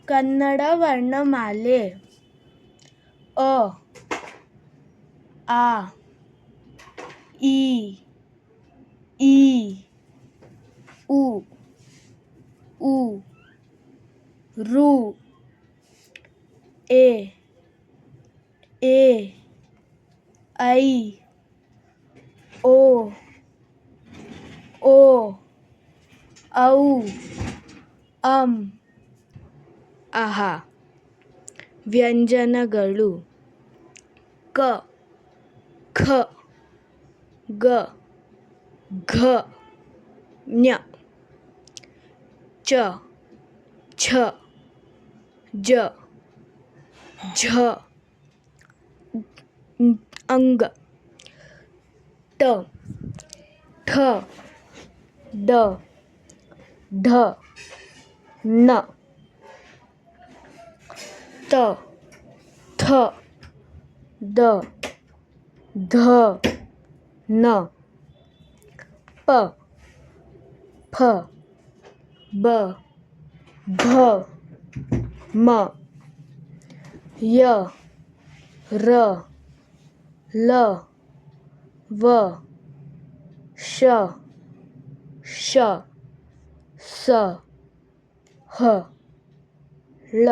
ಕನ್ನಡ ವರ್ಣಮಾಲೆ ಅ ಆ ಇ ಈ ಉ ಊ ರು ಎ ಐ ಓ ಔ ಅಂ ಅಹ. ವ್ಯಂಜನಗಳು ಕ ಖ ಗ ಘ ಞ ಚ ಛ ಜ ಝ ಅಂಗ ಟ ಠ ಡ ಢ ಣ ತ ಥ ದ ಧ ನ ಪ ಫ ಬ ಭ ಮ ಯ ರ ಲ ವ ಶ ಶ ಸ ಹ ಳ